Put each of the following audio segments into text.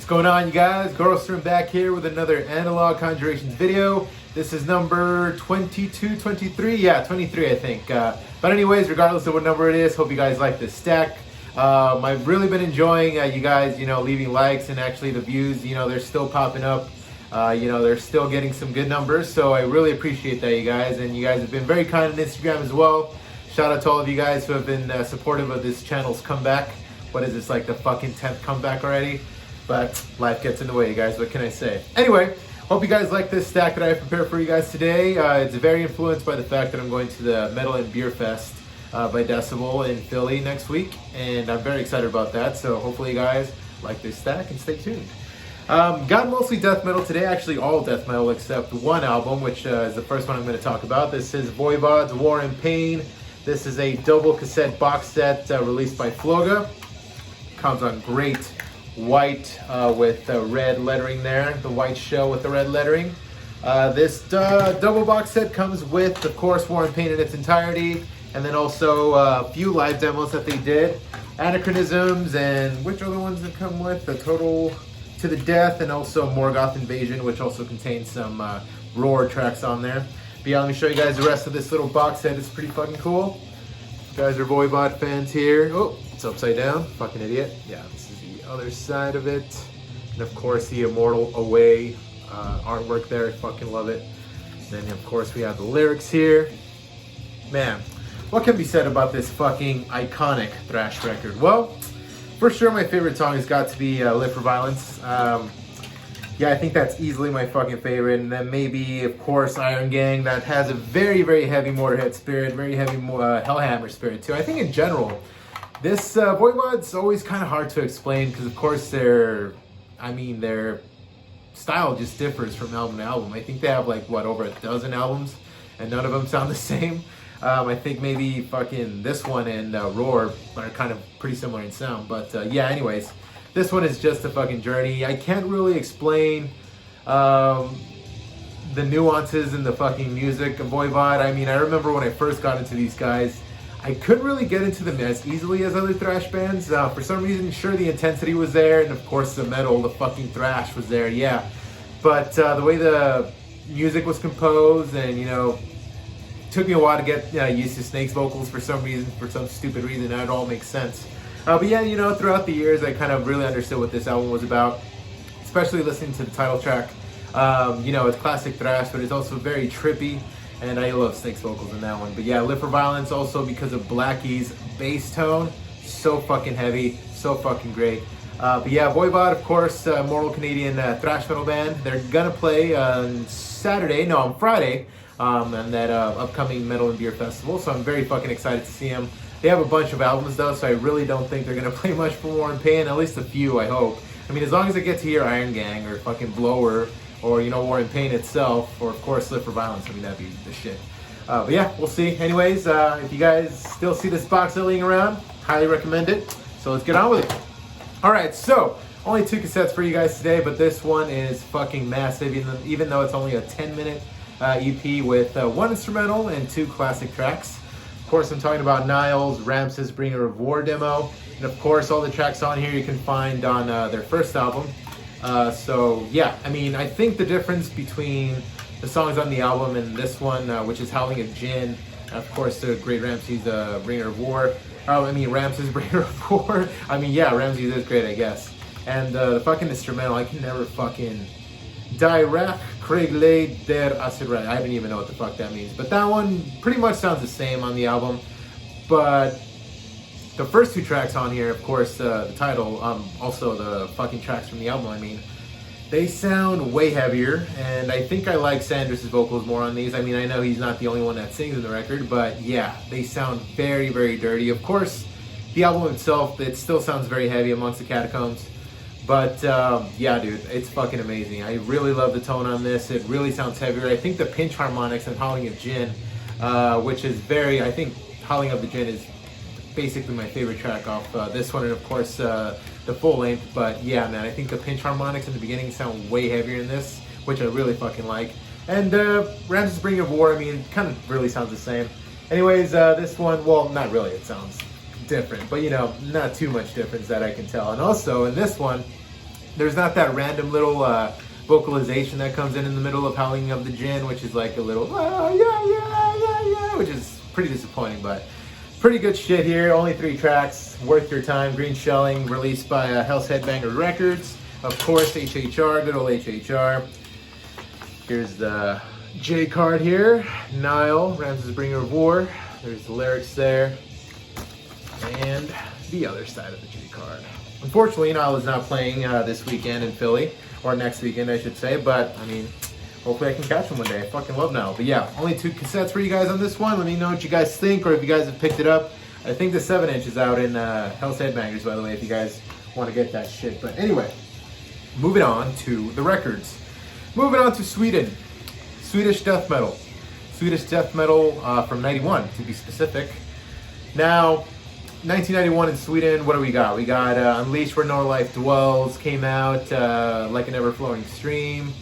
going on, you guys? Gorlstrom back here with another analog Conjurations video. This is number 22, 23? Yeah, 23 I think. But anyways, regardless of what number it is, hope you guys like this stack. I've really been enjoying you guys, leaving likes, and actually the views, they're still popping up. They're still getting some good numbers, so I really appreciate that, you guys. And you guys have been very kind on Instagram as well. Shout out to all of you guys who have been supportive of this channel's comeback. What is this, like the fucking 10th comeback already? But life gets in the way, you guys. What can I say? Anyway, hope you guys like this stack that I have prepared for you guys today. It's very influenced by the fact that I'm going to the Metal and Beer Fest by Decibel in Philly next week, and I'm very excited about that. So hopefully you guys like this stack and stay tuned. Got mostly death metal today, actually all death metal except one album, which is the first one I'm going to talk about. This is Voivod's War and Pain. This is a double cassette box set released by Floga. Comes on great white with red lettering there, the white shell with the red lettering. This double box set comes with, of course, War and Pain in its entirety, and then also a few live demos that they did, Anachronisms, and which other ones that come with? The Total to the Death, and also Morgoth Invasion, which also contains some Roar tracks on there. But yeah, let me show you guys the rest of this little box set. It's pretty fucking cool. You guys are Voivod fans here. Oh, it's upside down. Fucking idiot. Yeah, this is the other side of it. And of course, the Immortal Away artwork there. I fucking love it. Then, of course, we have the lyrics here. Man, what can be said about this fucking iconic thrash record? Well, for sure, my favorite song has got to be Live for Violence. Yeah, I think that's easily my fucking favorite. And then maybe, of course, Iron Gang. That has a very, very heavy Motorhead spirit, very heavy Hellhammer spirit, too. I think in general, this Voivod's always kind of hard to explain because, of course, their style just differs from album to album. I think they have, like, what, over a dozen albums, and none of them sound the same. I think maybe fucking this one and Roar are kind of pretty similar in sound. But yeah, anyways, this one is just a fucking journey. I can't really explain the nuances in the fucking music of Voivod. I mean, I remember when I first got into these guys, I couldn't really get into them as easily as other thrash bands. For some reason, sure, the intensity was there, and of course the metal, the fucking thrash was there, yeah. But the way the music was composed, and took me a while to get used to Snake's vocals for some reason, for some stupid reason. Now it all makes sense. But yeah, throughout the years, I kind of really understood what this album was about, especially listening to the title track. It's classic thrash, but it's also very trippy, and I love Snake's vocals in that one. But yeah, Live for Violence also because of Blackie's bass tone, so fucking heavy, so fucking great. But yeah, Voivod, of course, Mortal Canadian thrash metal band. They're gonna play on Friday, and that upcoming Metal and Beer Festival, so I'm very fucking excited to see them. They have a bunch of albums though, so I really don't think they're gonna play much for War and Pain, at least a few, I hope. I mean, as long as I get to hear Iron Gang or fucking Blower, or War and Pain itself, or of course Live for Violence, I mean, that'd be the shit. But yeah, we'll see. Anyways, if you guys still see this box laying around, highly recommend it. So let's get on with it. Alright, so only 2 cassettes for you guys today, but this one is fucking massive, even though it's only a 10-minute EP with 1 instrumental and 2 classic tracks. Of course, I'm talking about Nile's Ramses Bringer of War demo, and of course all the tracks on here you can find on their first album. So yeah, I mean, I think the difference between the songs on the album and this one, which is Howling of Djinn, and of course the great Ramses Bringer of War, Ramses Bringer of War, yeah, Ramses is great, I guess. And the fucking instrumental, I can never fucking Direct Craig Lade der Asura. I don't even know what the fuck that means, but that one pretty much sounds the same on the album. But the first 2 tracks on here, of course, the title, also the fucking tracks from the album, they sound way heavier, and I think I like Sanders' vocals more on these. I know he's not the only one that sings in the record, but yeah, they sound very, very dirty. Of course, the album itself, it still sounds very heavy amongst the Catacombs. But yeah, dude, it's fucking amazing. I really love the tone on this. It really sounds heavier. I think the pinch harmonics and Howling of Djinn, which is I think Howling of the Djinn is basically my favorite track off this one, and of course the full length. But yeah, man, I think the pinch harmonics in the beginning sound way heavier in this, which I really fucking like. And Ramses Bringer of War, it kind of really sounds the same. Anyways, this one, well, not really, it sounds different, but not too much difference that I can tell. And also in this one, There's not that random little vocalization that comes in the middle of Howling of the Djinn, which is like a little, which is pretty disappointing, but pretty good shit here. Only 3 tracks, worth your time. Green Shelling, released by Hell's Headbanger Records. Of course, HHR, good old HHR. Here's the J card here. Nile, Ramses Bringer of War. There's the lyrics there. And the other side of the J card. Unfortunately, Nile is not playing this weekend in Philly. Or next weekend, I should say. But, I mean, hopefully I can catch him one day. I fucking love Nile. But yeah, only 2 cassettes for you guys on this one. Let me know what you guys think, or if you guys have picked it up. I think the 7-inch is out in Hell's Headbangers, by the way, if you guys want to get that shit. But anyway, moving on to the records. Moving on to Sweden. Swedish death metal. Swedish death metal from 91, to be specific. Now, 1991 in Sweden, what do we got? We got Unleashed Where No Life Dwells came out, Like an Ever-Flowing Stream.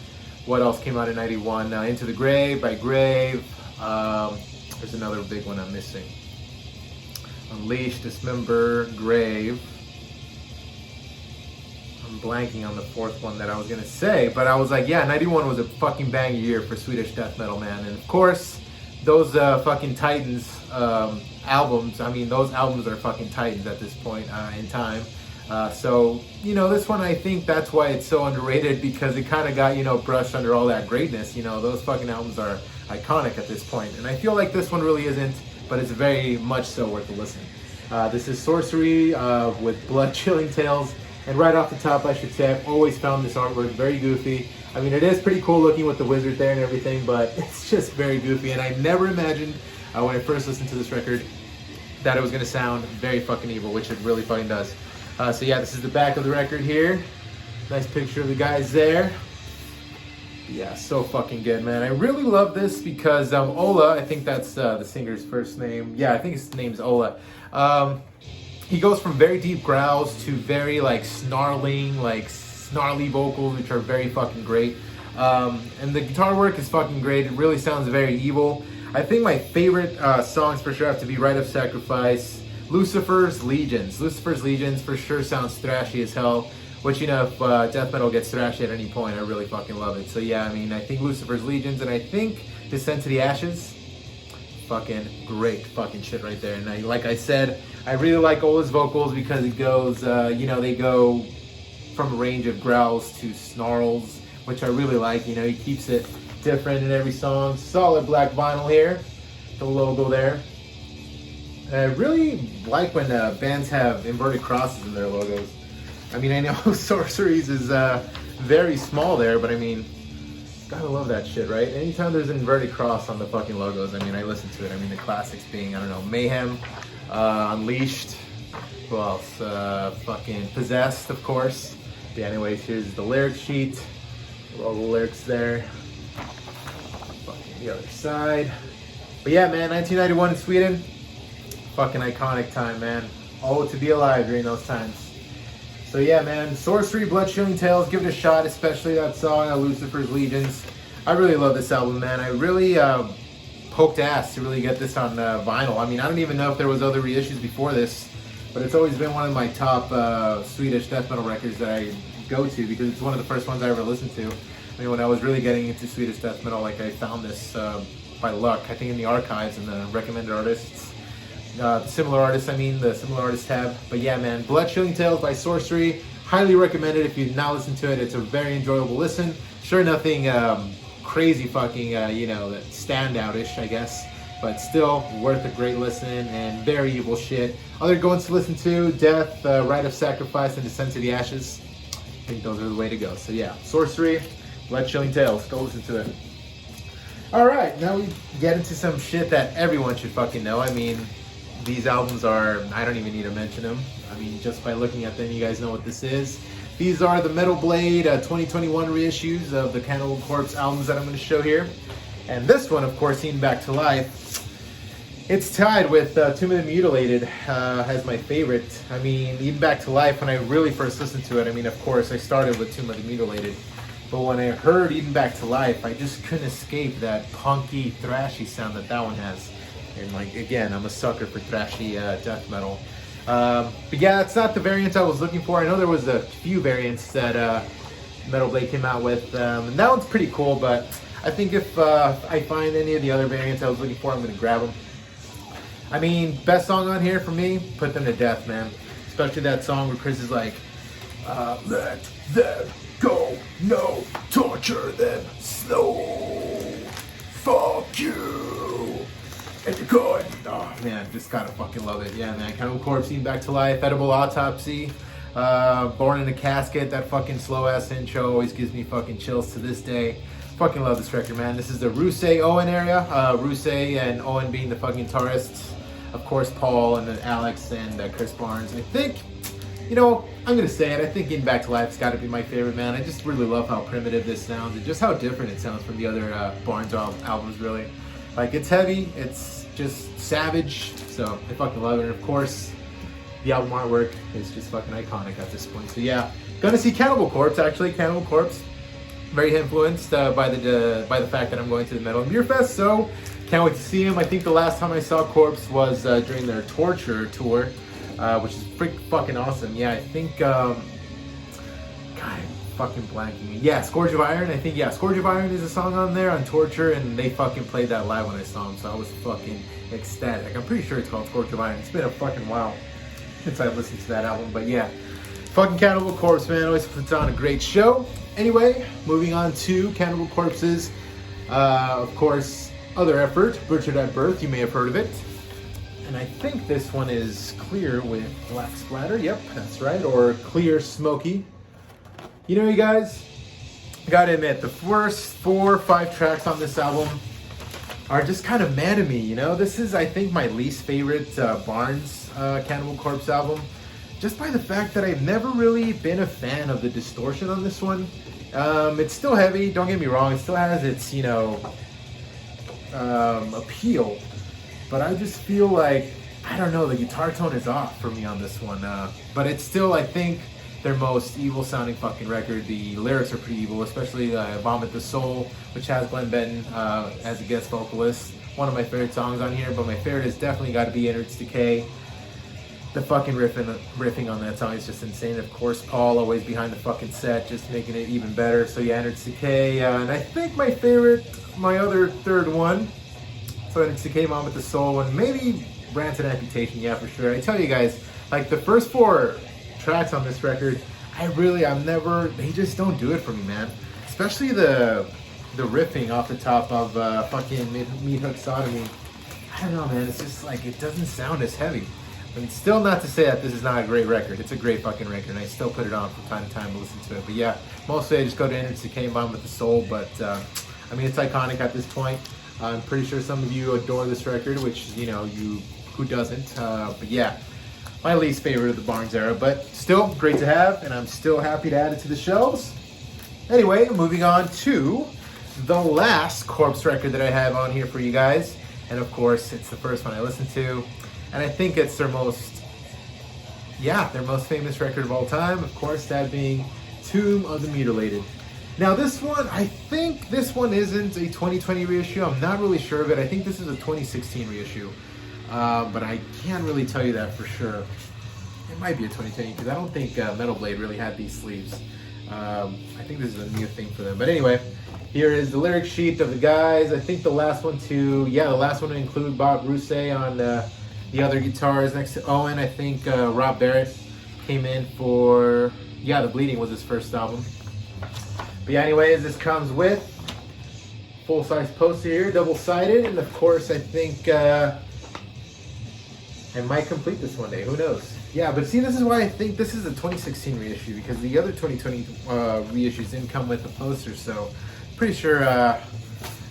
What else came out in 91? Into the Grave by Grave. There's another big one I'm missing. Unleashed, Dismember, Grave. I'm blanking on the 4th one that I was gonna say, but I was like, yeah, 91 was a fucking bang year for Swedish death metal, man. And of course, those fucking Titans albums, I mean, those albums are fucking Titans at this point in time. So, you know, this one, I think that's why it's so underrated, because it kind of got, you know, brushed under all that greatness. You know, those fucking albums are iconic at this point. And I feel like this one really isn't, but it's very much so worth a listen. This is Sorcery with Bloodchilling Tales. And right off the top, I should say, I've always found this artwork very goofy. I mean, it is pretty cool looking with the wizard there and everything, but it's just very goofy. And I never imagined when I first listened to this record that it was going to sound very fucking evil, which it really fucking does. So yeah, this is the back of the record here. Nice picture of the guys there. Yeah, so fucking good, man. I really love this because Ola, I think that's the singer's first name. Yeah, I think his name's Ola. He goes from very deep growls to very like snarling, like snarly vocals, which are very fucking great. And the guitar work is fucking great. It really sounds very evil. I think my favorite songs for sure have to be Rite of Sacrifice, Lucifer's Legions. Lucifer's Legions for sure sounds thrashy as hell, which, you know, if death metal gets thrashy at any point, I really fucking love it. So yeah, I mean, I think Lucifer's Legions, and I think Descent to the Ashes, fucking great fucking shit right there. And like I said, I really like Ola's vocals because it goes, you know, they go from a range of growls to snarls, which I really like. You know, he keeps it different in every song. Solid black vinyl here, the logo there. And I really like when bands have inverted crosses in their logos. I mean, I know Sorcery's is very small there, but I mean, gotta love that shit, right? Anytime there's an inverted cross on the fucking logos, I mean, I listen to it. I mean, the classics being, I don't know, Mayhem, Unleashed, who else? Fucking Possessed, of course. But yeah, anyways, here's the lyric sheet. All the lyrics there. Fucking the other side. But yeah, man, 1991 in Sweden. Fucking iconic time, man. Oh, to be alive during those times. So yeah, man, Sorcery, Bloodchilling Tales, give it a shot, especially that song, Lucifer's Legions. I really love this album, man. I really poked ass to really get this on vinyl. I mean, I don't even know if there was other reissues before this, but it's always been one of my top Swedish death metal records that I go to because it's one of the first ones I ever listened to. I mean, when I was really getting into Swedish death metal, like I found this by luck, I think in the archives and the recommended artists. Similar artists tab. But yeah, man, Bloodchilling Tales by Sorcery, highly recommended if you've not listened to it. It's a very enjoyable listen. Sure, nothing crazy fucking, you know, standout-ish, I guess, but still worth a great listen and very evil shit. Other good ones to listen to, Death, Rite of Sacrifice, and Descent to the Ashes. I think those are the way to go. So yeah, Sorcery, Bloodchilling Tales, go listen to it. Alright, now we get into some shit that everyone should fucking know. I mean, these albums are, I don't even need to mention them. I mean, just by looking at them, you guys know what this is. These are the Metal Blade 2021 reissues of the Cannibal Corpse albums that I'm going to show here. And this one, of course, Eaten Back to Life, it's tied with Tomb of the Mutilated as my favorite. I mean, Eaten Back to Life, when I really first listened to it, I mean, of course, I started with Tomb of the Mutilated. But when I heard Eaten Back to Life, I just couldn't escape that punky, thrashy sound that one has. And like, again, I'm a sucker for thrashy death metal. But yeah, that's not the variant I was looking for. I know there was a few variants that Metal Blade came out with, and that one's pretty cool, but I think if I find any of the other variants I was looking for, I'm going to grab them. I mean, best song on here for me, Put Them to Death, man. Especially that song where Chris is like, let them go, no, torture them slow, fuck you, and you're good. Oh man, just gotta fucking love it. Yeah, man, Cannibal Corpse, Seen Back to Life, Edible Autopsy, Born in a Casket, that fucking slow ass intro always gives me fucking chills to this day. Fucking love this record, man. This is the Rusey Owen area. Rusey and Owen being the fucking guitarists. Of course, Paul and then Alex and Chris Barnes. I think, you know, I'm gonna say it. I think Getting Back to Life's got to be my favorite, man. I just really love how primitive this sounds and just how different it sounds from the other Barnes albums, really. Like, it's heavy, it's just savage, so I fucking love it. And of course, the album artwork is just fucking iconic at this point. So yeah, gonna see Cannibal Corpse, actually. Cannibal Corpse, very influenced by the fact that I'm going to the Metal and Beer Fest, so can't wait to see him. I think the last time I saw Corpse was during their Torture tour, which is fucking awesome. Yeah, I think, God, I'm fucking blanking. Yeah, Scourge of Iron. I think, yeah, Scourge of Iron is a song on there on Torture, and they fucking played that live when I saw them, so I was fucking ecstatic. I'm pretty sure it's called Scourge of Iron. It's been a fucking while since I've listened to that album, but yeah, fucking Cannibal Corpse, man, always puts on a great show. Anyway, moving on to Cannibal Corpse's, of course, other effort, Butchered at Birth. You may have heard of it. And I think this one is clear with black splatter. Yep, that's right. Or clear smoky. You know, you guys, gotta admit, the first 4 or 5 tracks on this album are just kind of mad at me, you know? This is, I think, my least favorite Barnes Cannibal Corpse album. Just by the fact that I've never really been a fan of the distortion on this one. It's still heavy, don't get me wrong. It still has its, you know, appeal. But I just feel like, I don't know, the guitar tone is off for me on this one. But it's still, I think, their most evil sounding fucking record. The lyrics are pretty evil, especially Vomit the Soul, which has Glenn Benton as a guest vocalist. One of my favorite songs on here, but my favorite has definitely got to be Innards Decay. The fucking riffing on that song is just insane. Of course, Paul always behind the fucking set, just making it even better. So yeah, Innards Decay, and I think my favorite, my other third one, so Innards Decay, Vomit the Soul, and maybe Rancid Amputation, yeah, for sure. I tell you guys, like the first 4 tracks on this record, they just don't do it for me, man. Especially the riffing off the top of fucking Meat Hook Sodomy. I don't know, man, it's just like, it doesn't sound as heavy. And still not to say that this is not a great record. It's a great fucking record, and I still put it on from time to time to listen to it. But yeah, mostly I just go to Innards Decay and Vomit the Soul, but I mean, it's iconic at this point. I'm pretty sure some of you adore this record, which, you know, who doesn't? But yeah, my least favorite of the Barnes era, but still great to have, and I'm still happy to add it to the shelves. Anyway, moving on to the last Corpse record that I have on here for you guys. And of course, it's the first one I listened to. And I think it's their most famous record of all time. Of course, that being Tomb of the Mutilated. Now this one, I think this one isn't a 2020 reissue. I'm not really sure of it. I think this is a 2016 reissue. But I can't really tell you that for sure. It might be a 2020 because I don't think Metal Blade really had these sleeves. I think this is a new thing for them. But anyway, here is the lyric sheet of the guys. I think the last one to include Bob Rusey on the other guitars next to Owen. I think Rob Barrett came in for, The Bleeding was his first album. But yeah, anyways, this comes with full-size poster here, double-sided, and of course I think I might complete this one day, who knows. Yeah, but see, this is why I think this is a 2016 reissue, because the other 2020 reissues didn't come with the poster, so pretty sure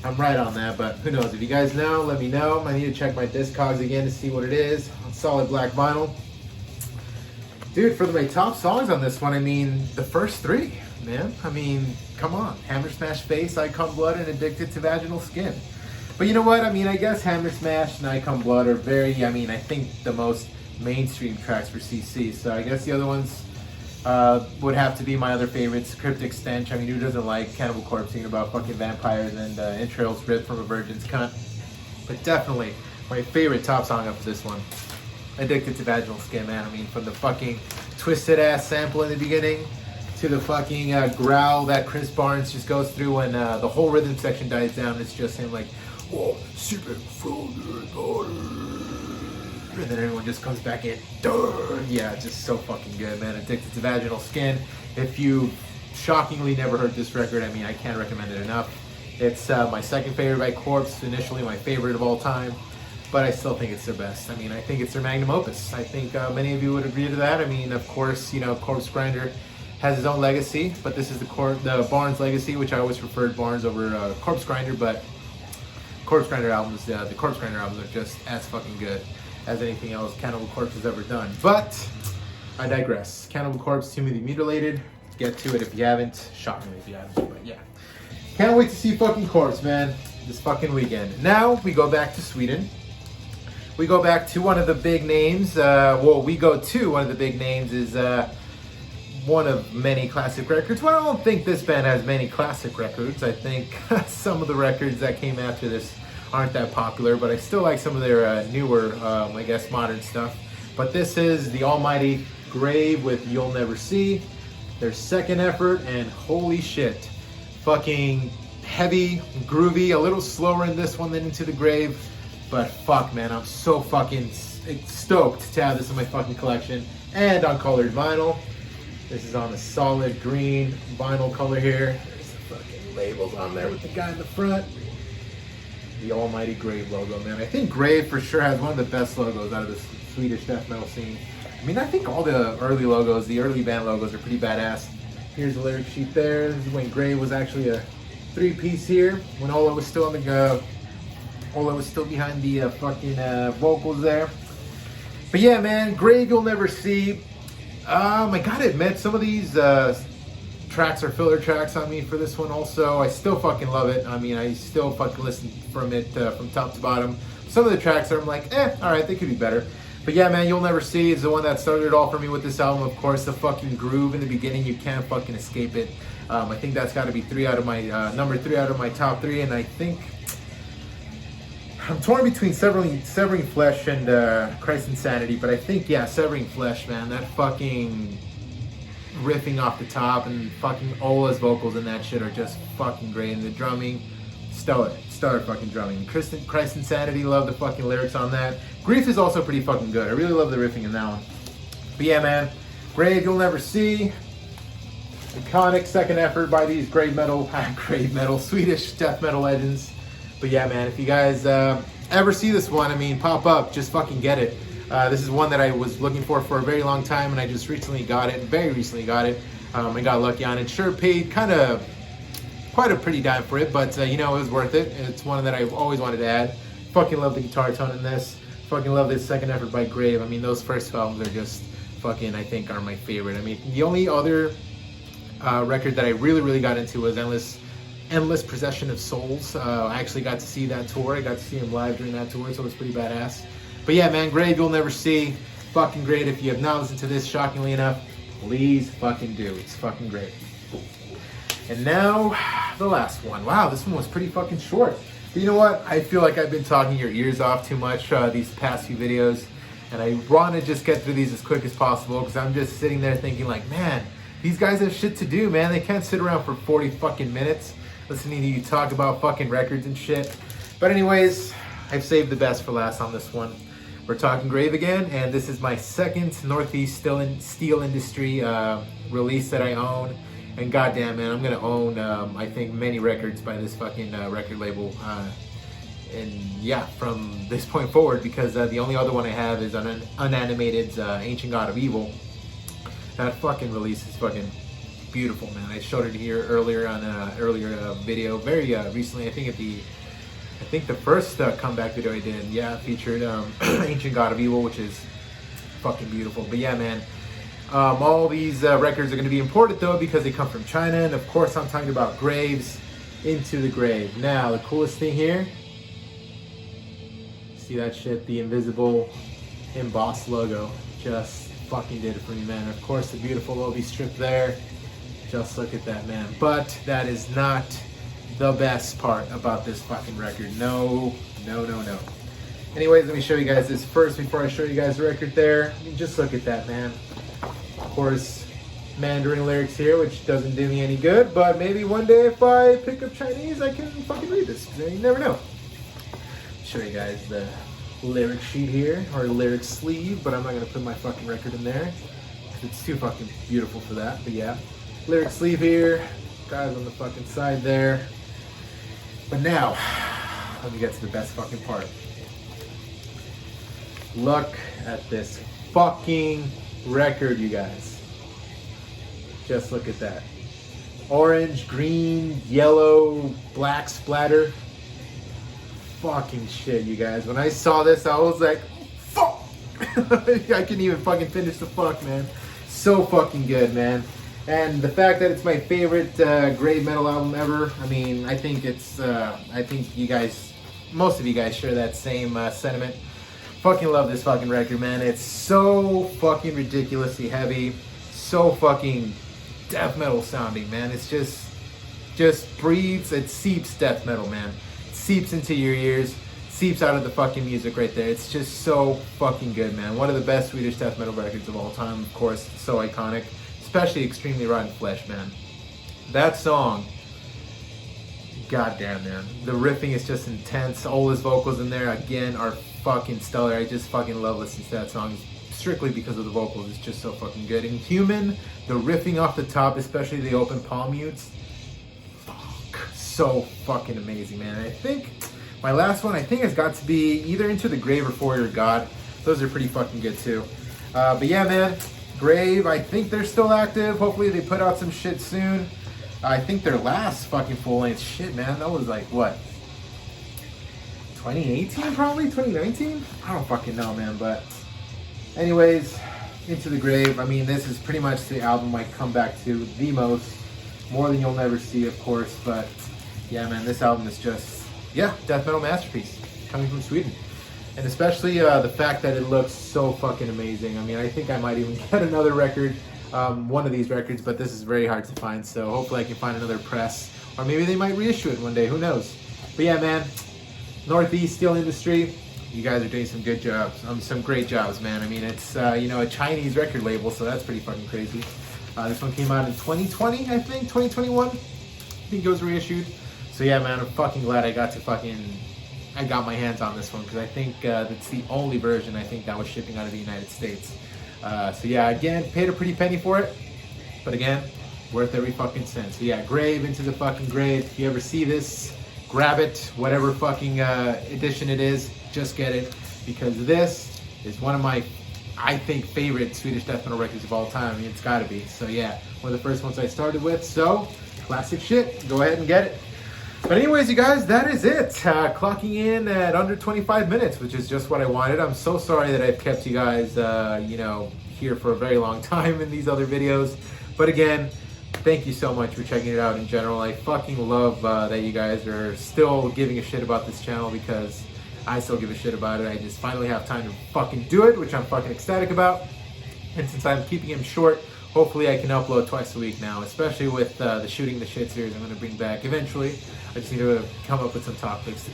I'm right on that, but who knows. If you guys know, let me know. I need to check my Discogs again to see what it is on solid black vinyl. Dude, for my top songs on this one, I mean, the first 3, man. I mean, come on. Hammer Smash Face, I Come Blood, and Addicted to Vaginal Skin. But you know what? I mean, I guess Hammer Smash and I Come Blood are very, I think the most mainstream tracks for CC. So I guess the other ones would have to be my other favorites. Cryptic Stench. I mean, who doesn't like Cannibal Corpse singing about fucking vampires and entrails ripped from a virgin's cunt? But definitely my favorite top song up for this one. addicted to Vaginal Skin, man. I mean, from the fucking twisted ass sample in the beginning to the fucking growl that Chris Barnes just goes through when the whole rhythm section dies down. It's just him like, whoa, super and then everyone just comes back in. Yeah, just so fucking good, man. Addicted to Vaginal Skin. If you shockingly never heard this record, I mean, I can't recommend it enough. It's my second favorite by Corpse, initially my favorite of all time, but I still think it's their best. I mean, I think it's their magnum opus. I think many of you would agree to that. I mean, of course, you know, Corpse Grinder has his own legacy, but this is the Barnes legacy, which I always preferred Barnes over Corpse Grinder, but Corpse Grinder albums, the Corpse Grinder albums are just as fucking good as anything else Cannibal Corpse has ever done. But I digress. Cannibal Corpse, Tomb of the Mutilated. Get to it if you haven't. Shockingly if you haven't, but yeah. Can't wait to see fucking Corpse, man, this fucking weekend. Now we go back to Sweden. We go back to one of the big names. We go to one of the big names is one of many classic records. Well, I don't think this band has many classic records. I think some of the records that came after this aren't that popular, but I still like some of their newer, I guess, modern stuff. But this is the almighty Grave with You'll Never See, their second effort, and holy shit, fucking heavy, groovy, a little slower in this one than Into the Grave, but fuck, man, I'm so fucking stoked to have this in my fucking collection, and on colored vinyl. This is on a solid green vinyl color here. There's the fucking labels on there with the guy in the front. The almighty Grave logo, man. I think Grave for sure has one of the best logos out of the Swedish death metal scene. I mean, I think all the early logos, the early band logos are pretty badass. Here's the lyric sheet there. This is when Grave was actually a 3-piece here, when Ola was still on the Ola was still behind the fucking vocals there. But yeah, man, Grave You'll Never See. I gotta admit, some of these tracks are filler tracks on me for this one also. I still fucking love it. I mean, I still fucking listen from it from top to bottom. Some of the tracks are I'm like, alright, they could be better. But yeah, man, You'll Never See is the one that started it all for me with this album. Of course, the fucking groove in the beginning, you can't fucking escape it. I think that's got to be number 3 out of my top 3, and I think I'm torn between Severing Flesh and Christ Insanity, but I think, yeah, Severing Flesh, man, that fucking riffing off the top and fucking Ola's vocals and that shit are just fucking great, and the drumming, stellar fucking drumming. Christ Insanity, love the fucking lyrics on that. Grief is also pretty fucking good. I really love the riffing in that one. But yeah, man, Grave You'll Never See, iconic second effort by these grave metal Swedish death metal legends. But yeah, man, if you guys ever see this one, I mean, pop up, just fucking get it. This is one that I was looking for a very long time, and I just very recently got it. I got lucky on it. Sure, paid quite a pretty dime for it, but you know, it was worth it. It's one that I've always wanted to add. Fucking love the guitar tone in this. Fucking love this second effort by Grave. I mean, those first two albums are just fucking, I think, are my favorite. I mean, the only other record that I really got into was Endless Possession of Souls. I actually got to see that tour. I got to see him live during that tour, so it was pretty badass. But yeah, man, Grave You'll Never See. Fucking great. If you have not listened to this, shockingly enough, please fucking do. It's fucking great. And now, the last one. Wow, this one was pretty fucking short. But you know what? I feel like I've been talking your ears off too much these past few videos. And I want to just get through these as quick as possible, because I'm just sitting there thinking like, man, these guys have shit to do, man. They can't sit around for 40 fucking minutes listening to you talk about fucking records and shit. But anyways, I've saved the best for last on this one. We're talking Grave again, and this is my second Northeast Steel Industry release that I own. And goddamn, man, I'm gonna own, I think, many records by this fucking record label. And yeah, from this point forward, because the only other one I have is an Unanimated's Ancient God of Evil. That fucking release is fucking beautiful, man. I showed it here earlier on an earlier video, very recently. I think the first comeback video I did, yeah, featured Ancient God of Evil, which is fucking beautiful. But yeah, man, all these records are going to be imported though, because they come from China, and of course I'm talking about Grave's Into the Grave. Now, the coolest thing here, see that shit, the invisible embossed logo, just fucking did it for me, man. Of course, the beautiful Obi strip there, just look at that, man. But that is not the best part about this fucking record. No. Anyways, let me show you guys this first before I show you guys the record there. I mean, just look at that, man. Of course, Mandarin lyrics here, which doesn't do me any good, but maybe one day if I pick up Chinese, I can fucking read this. You never know. Show you guys the lyric sheet here, or lyric sleeve, but I'm not gonna put my fucking record in there. It's too fucking beautiful for that, but yeah. Lyric sleeve here, guys on the fucking side there. But now, let me get to the best fucking part. Look at this fucking record, you guys. Just look at that. Orange, green, yellow, black splatter. Fucking shit, you guys. When I saw this, I was like, fuck! I couldn't even fucking finish the fuck, man. So fucking good, man. And the fact that it's my favorite grave metal album ever, I mean, I think it's, I think you guys, most of you guys share that same sentiment. Fucking love this fucking record, man. It's so fucking ridiculously heavy, so fucking death metal sounding, man. It's just breathes, it seeps death metal, man. It seeps into your ears, seeps out of the fucking music right there. It's just so fucking good, man. One of the best Swedish death metal records of all time, of course, so iconic, especially Extremely Rotten Flesh, man. That song, goddamn, man. The riffing is just intense. All his vocals in there, again, are fucking stellar. I just fucking love listening to that song strictly because of the vocals. It's just so fucking good. And Human, the riffing off the top, especially the open palm mutes, fuck, so fucking amazing, man. And I think my last one, I think, has got to be either Into the Grave or For Your God. Those are pretty fucking good too. But yeah, man, Grave, I think they're still active. Hopefully they put out some shit soon. I think their last fucking full-length shit, man, that was like, what, 2018 probably? 2019? I don't fucking know, man, but anyways, Into the Grave, I mean, this is pretty much the album I come back to the most. More Than You'll Never See, of course, but yeah, man, this album is just, yeah, death metal masterpiece coming from Sweden. And especially the fact that it looks so fucking amazing. I mean, I think I might even get another record, one of these records, but this is very hard to find, so hopefully I can find another press, or maybe they might reissue it one day, who knows. But yeah, man, Northeast Steel Industry, you guys are doing some good jobs, some great jobs, man. I mean, it's, you know, a Chinese record label, so that's pretty fucking crazy. This one came out in 2020, I think, 2021, I think it was reissued. So yeah, man, I'm fucking glad I got my hands on this one, because I think that's the only version I think that was shipping out of the United States. So yeah, again, paid a pretty penny for it, but again, worth every fucking cent. So yeah, Grave, Into the fucking Grave. If you ever see this, grab it, whatever fucking edition it is, just get it, because this is one of my, I think, favorite Swedish death metal records of all time. I mean, it's gotta be. So yeah, one of the first ones I started with, so classic shit, go ahead and get it. But anyways, you guys, that is it. Clocking in at under 25 minutes, which is just what I wanted. I'm so sorry that I've kept you guys, you know, here for a very long time in these other videos. But again, thank you so much for checking it out in general. I fucking love that you guys are still giving a shit about this channel, because I still give a shit about it. I just finally have time to fucking do it, which I'm fucking ecstatic about. And since I'm keeping him short, hopefully I can upload twice a week now, especially with the Shooting the Shit series I'm going to bring back eventually. I just need to come up with some topics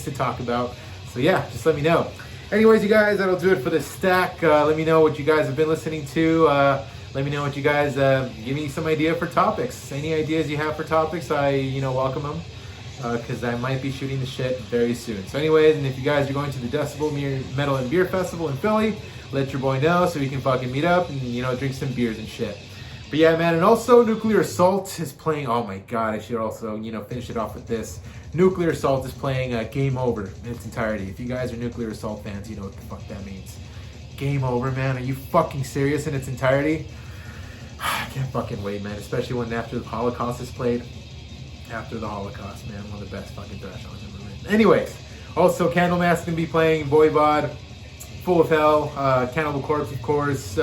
to talk about. So yeah, just let me know. Anyways, you guys, that'll do it for this stack. Let me know what you guys have been listening to. Let me know what you guys, give me some idea for topics. Any ideas you have for topics, I, you know, welcome them. Because I might be shooting the shit very soon. So anyways, and if you guys are going to the Decibel Metal and Beer Festival in Philly, let your boy know so we can fucking meet up and, you know, drink some beers and shit. But yeah, man, and also Nuclear Assault is playing, oh my god, I should also, you know, finish it off with this. Nuclear Assault is playing Game Over in its entirety. If you guys are Nuclear Assault fans, you know what the fuck that means. Game Over, man, are you fucking serious in its entirety? I can't fucking wait, man, especially when After the Holocaust is played. After the Holocaust, man, one of the best fucking thrash songs ever written. Anyways, also Candlemass is going to be playing, Voivod, Full of Hell, Cannibal Corpse, of course,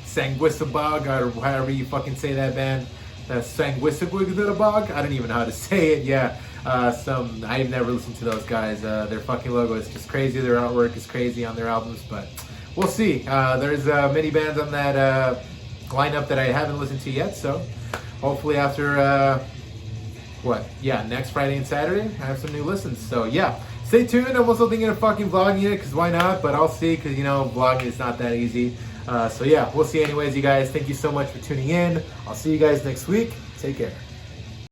Sanguisabog, or however you fucking say that band. Sanguisabog? I don't even know how to say it, yeah. I've never listened to those guys. Their fucking logo is just crazy, their artwork is crazy on their albums, but we'll see. There's many bands on that lineup that I haven't listened to yet, so hopefully after, next Friday and Saturday, I have some new listens. So yeah, stay tuned. I'm also thinking of fucking vlogging it, because why not? But I'll see, because, you know, vlogging is not that easy. So yeah, we'll see anyways, you guys. Thank you so much for tuning in. I'll see you guys next week. Take care.